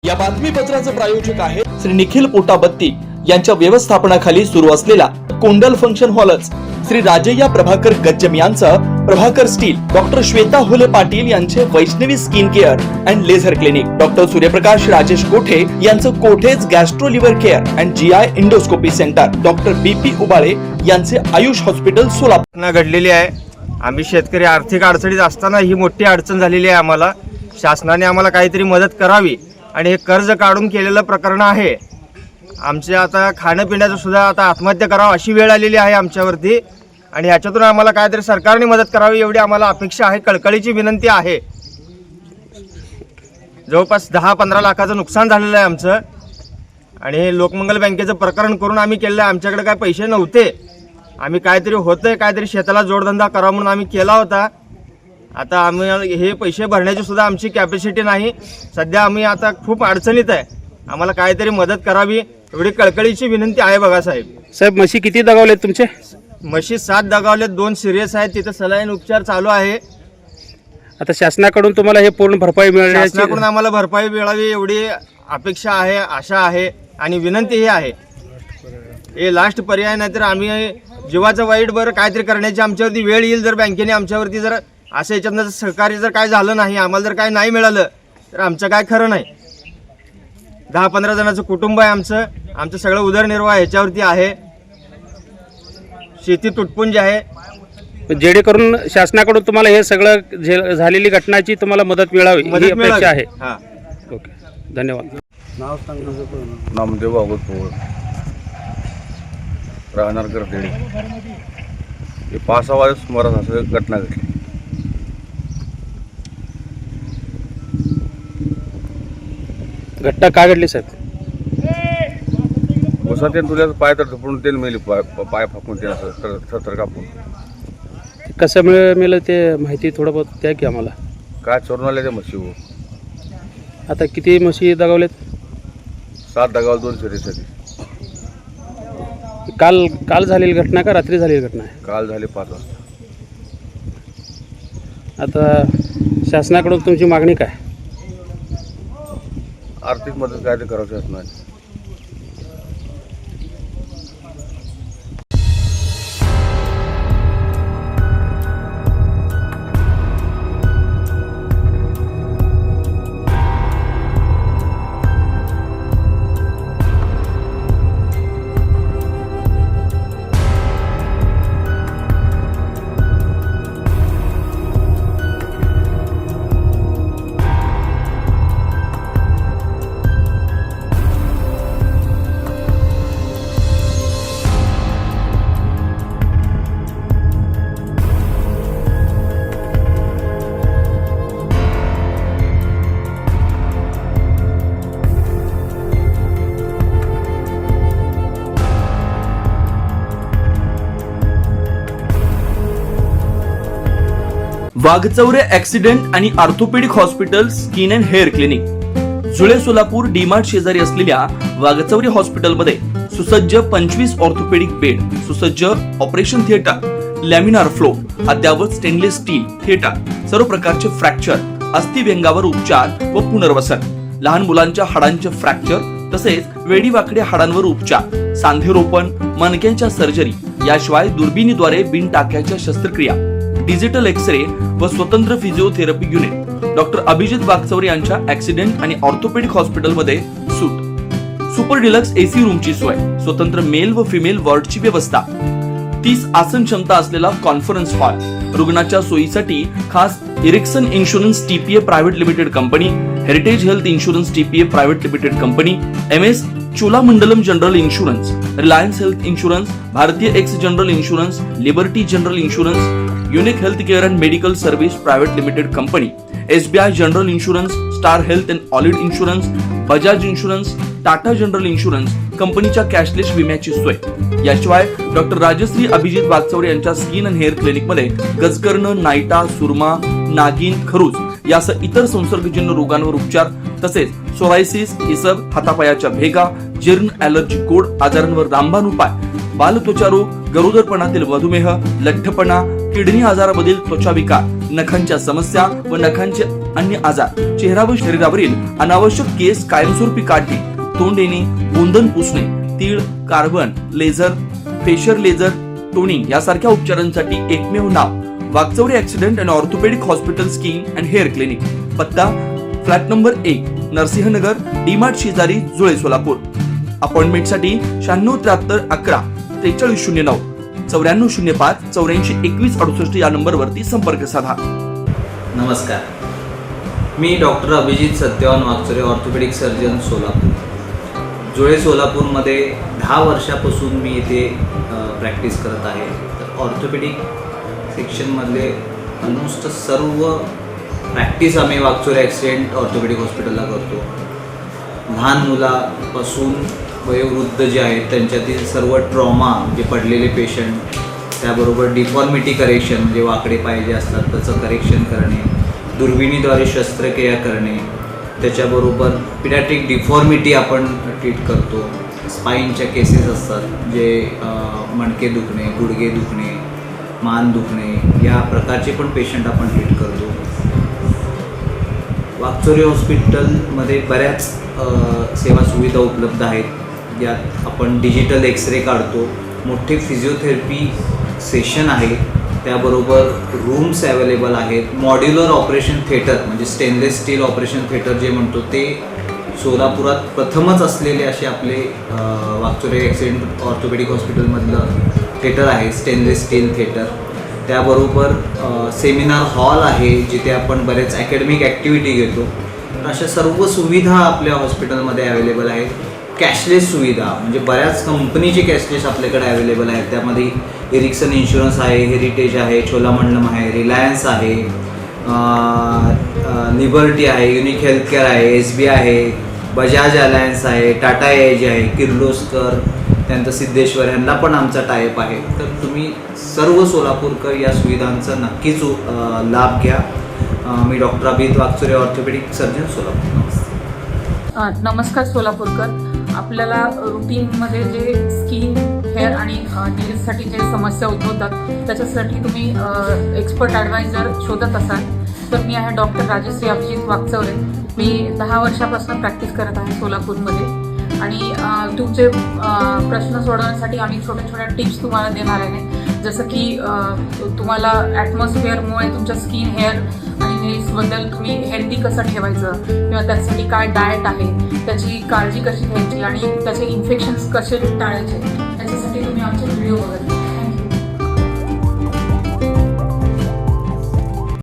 या बातमीपत्राचे प्रायोजक आहे श्री निखिल पोटाबत्ती यांच्या व्यवस्थापनाखाली सुरू असलेला कोंडल फंक्शन हॉलच, श्री राजय्या प्रभाकर गज्जम यांचं प्रभाकर स्टील, डॉक्टर श्वेता होले पाटील यांचे Vaishnavi skin care and laser clinic, doctor Suryaprakash Rajesh Kothe यांचं Kothe's gastro liver care and GI endoscopy centre, doctor BP Ubale यांचे आयुष हॉस्पिटल सोलापूर घडलेली आहे। आम्ही शेतकरी आर्थिक अडचणीत असताना ही मोठी अडचण झालेली आहे। आम्हाला शासनाने आम्हाला काहीतरी मदत करावी आणि हे कर्ज काढून केलेलं प्रकरण आहे। आमचे आता खाण्यापिण्याचं सुद्धा आता आत्महत्या करावं अशी वेळ आलेली आहे आमच्यावरती आणि याच्यातून आम्हाला काहीतरी सरकारने मदत करावी एवढी आम्हाला अपेक्षा आहे, कळकळीची विनंती आहे। जवळपास 10-15 लाखाचं नुकसान झालेलं आहे आमचं आणि हे लोकमंगल बँकेचं प्रकरण करून आम्ही केलेलं आहे। आमच्याकडे काय पैसे नव्हते, आम्ही काहीतरी होतंय काहीतरी शेताला जोडधंदा करावा म्हणून आम्ही केला होता। आता आम्ही हे पैसे भरण्याची सुद्धा आमची कॅपॅसिटी नाही। सध्या आम्ही आता खूप अडचणीत आहे, आम्हाला काहीतरी मदत करावी एवढी कळकळीची विनंती आहे। बघा साहेब, म्हशी किती दगावलेत तुमचे? म्हशी 7 दगावलेत, 2 सिरियस आहेत, तिथे सलाईन उपचार चालू आहे। आता शासनाकडून तुम्हाला हे पूर्ण भरपाई मिळण्याची, शासनाकडून आम्हाला भरपाई मिळावी एवढी अपेक्षा आहे, आशा आहे आणि विनंती ही आहे। हे लास्ट पर्याय नाही तर आम्ही जीवाचं वाईट बरं काहीतरी करण्याची आमच्यावरती वेळ येईल। जर बँकेने आमच्यावरती जर असं याच्यातनं सहकार्य जर काय झालं नाही, आम्हाला जर काय नाही मिळालं तर आमचं काय खरं नाही। 10-15 जणांचं कुटुंब आहे आमचं सगळं उदरनिर्वाह ह्याच्यावरती आहे। शेती तुटपुंज आहे, जेणेकरून शासनाकडून तुम्हाला हे सगळं झालेली घटनाची तुम्हाला मदत मिळावी ही अपेक्षा आहे। हां, ओके, धन्यवाद। नामदेव भागवत पोळ, राहणार गर्देडी। हे 5 वाजता सुमारास असं घटना घडली। घटना काय घडली साहेब? उसात तुल्याचं पाय तर धुपून तेल मेली, पाय फाकून ते असं थर कापून। कसं मिळालं ते माहिती थोडं बहुत द्या की आम्हाला। काय चोरून आले ते म्हशी? आता किती म्हशी दगावलेत? 7 दगावल, 2 सिरीसाठी। काल झालेली घटना का रात्री झालेली घटना आहे? काल झाले 5 वाजता। आता शासनाकडून तुमची मागणी काय? आर्थिक मदत काय ते करावं शासनाने। वाघचौरे ऍक्सिडेंट आणि orthopaedic hospital skin and hair clinic, जुळे सोलापूर डीमार्ट शेजारी असलेल्या वाघचौरे हॉस्पिटलमध्ये सुसज्ज 25 ऑर्थोपेडिक बेड, सुसज्ज ऑपरेशन थिएटर, लॅमिनार फ्लो, अद्यावत स्टेनलेस स्टील थिएटर, सर्व प्रकारचे फ्रॅक्चर, अस्थिव्यंगावर उपचार व पुनर्वसन, लहान मुलांच्या हाडांचे फ्रॅक्चर तसेच वेडीवाकड्या हाडांवर उपचार, सांधेरोपण, मणक्यांच्या सर्जरी, याशिवाय दुर्बिणीद्वारे बिनटाक्याच्या शस्त्रक्रिया, डिजिटल एक्सरे व स्वतंत्र physiotherapy unit, doctor Abhijit Waghchaure यांच्या ऍक्सिडेंट आणि ऑर्थोपेडिक हॉस्पिटलमध्ये सूट, सुपर डिलक्स AC रूमची सोय, स्वतंत्र मेल व फिमेल वॉर्डची व्यवस्था, 30 आसन क्षमता असलेला कॉन्फरन्स हॉल, रुग्णाच्या सोयीसाठी खास Ericsson insurance TPA private limited company, heritage health insurance TPA private limited company, MS Cholamandalam general insurance, Reliance health insurance, Bharatiya AXA general insurance, Liberty general insurance, unique health care and medical service private limited company, SBI general insurance, star health and allied insurance, Bajaj insurance, Tata general insurance कंपनीच्या cashless विम्याची सोय। याशिवाय doctor Rajshri Abhijit Waghchaure यांच्या skin and hair clinic मध्ये गजकर्ण, नायटा, सुरमा, नागिन, खरूज यासह इतर संसर्गजन्य रोगांवर उपचार तसेच सोरायसिस, इसब, हातापायाच्या भेगा, जीर्ण, ॲलर्जी, गोड आजारांवर रामबाण उपाय, बालत्वचा रोग, गरोदरपणातील मधुमेह, लठ्ठपणा, किडनी आजारामधील त्वचा विकार, नखांच्या समस्या व नखांचे अन्य आजार, चेहरा व शरीरावरील अनावश्यक केस कायमस्वरूपी काढणे, तोंड येणे, गोंधन पुसणे, तीळ, carbon, laser, facial laser, toning यासारख्या उपचारांसाठी एकमेव नाव Wagchaure accident and orthopaedic hospital skin and hair clinic. पत्ता फ्लॅट नंबर 1, नरसिंहनगर, डीमार्ट शेजारी, जुळे, सोलापूर. अपॉइंटमेंटसाठी 9673 11 4309 9405 84 21 68 या नंबरवरती संपर्क साधा. नमस्कार, मी doctor Abhijit Satyawan Wagchaure, orthopaedic surgeon, Solapur. Jule सोलापूरमध्ये 10 वर्षापासून मी इथे प्रॅक्टिस करत आहे. तर ऑर्थोपेडिक सेक्शनमधले ऑलमोस्ट सर्व प्रॅक्टिस आम्ही वागचौरे ॲक्सिडेंट ऑर्थोपेडिक हॉस्पिटलला करतो. लहान मुलापासून वयोवृद्ध जे आहेत त्यांच्यातील सर्व ट्रॉमा म्हणजे पडलेले पेशंट, त्याबरोबर डिफॉर्मिटी करेक्शन म्हणजे वाकडे पाय जे असतात त्याचं करेक्शन करणे, दुर्बिणीद्वारे शस्त्रक्रिया करणे, त्याच्याबरोबर पिडॅट्रिक डिफॉर्मिटी आपण ट्रीट करतो. स्पाईनच्या केसेस असतात जे मणके दुखणे, गुडघे दुखणे, मान दुखणे या प्रकारचे पण पेशंट आपण ट्रीट करतो. वागचौरे हॉस्पिटलमध्ये बऱ्याच सेवा सुविधा उपलब्ध आहेत. यात आपण डिजिटल एक्सरे काढतो, मोठे फिजिओथेरपी सेशन आहे, त्याबरोबर रूम्स अवेलेबल आहेत. मॉड्युलर ऑपरेशन थिएटर म्हणजे स्टेनलेस स्टील ऑपरेशन थिएटर जे म्हणतो ते सोलापुरात प्रथमच असलेले असे आपले वागचौरे ॲक्सिडेंट ऑर्थोपेडिक हॉस्पिटलमधलं थिएटर आहे, स्टेनलेस स्टील थिएटर. त्याबरोबर सेमिनार हॉल आहे जिथे आपण बरेच अकॅडमिक ॲक्टिव्हिटी घेतो. तर अशा सर्व सुविधा आपल्या हॉस्पिटलमध्ये अवेलेबल आहेत. कॅशलेस सुविधा म्हणजे बऱ्याच कंपनीचे कॅशलेस आपल्याकडे अवेलेबल आहेत. त्यामध्ये एरिक्सन इन्शुरन्स आहे, हेरिटेज आहे, चोलामंडलम आहे, रिलायन्स आहे, लिबर्टी आहे, युनिक हेल्थकेअर आहे, SBI आहे, बजाज अलायन्स आहे, टाटा एज आहे, किर्लोस्कर, त्यानंतर सिद्धेश्वर यांना पण आमचा टायअप आहे. तर तुम्ही सर्व सोलापूरकर या सुविधांचा नक्कीच लाभ घ्या. मी doctor Abhijit Wagchaure, orthopaedic surgeon, Solapur. नमस्ते. नमस्कार सोलापूरकर. आपल्याला रुटीनमध्ये जे स्किन, हेअर आणि नेल्ससाठी जे समस्या उद्भवतात त्याच्यासाठी तुम्ही एक्सपर्ट ॲडवायझर शोधत असाल तर मी आहे डॉक्टर राजश्री अभिजित वागचौरे. मी 10 वर्षापासून प्रॅक्टिस करत आहे सोलापूरमध्ये आणि तुमचे प्रश्न सोडवण्यासाठी आम्ही छोट्या छोट्या टिप्स तुम्हाला देणार आहे. जसं की तुम्हाला ॲटमॉस्फिअरमुळे तुमच्या स्किन, हेअर आणि नेल्सबद्दल तुम्ही हेल्दी कसं ठेवायचं किंवा त्यासाठी काय डाएट आहे, त्याची काळजी कशी घ्यायची आणि त्याचे इन्फेक्शन्स कसे टाळायचे, त्याच्यासाठी तुम्ही आमचे व्हिडिओ बघत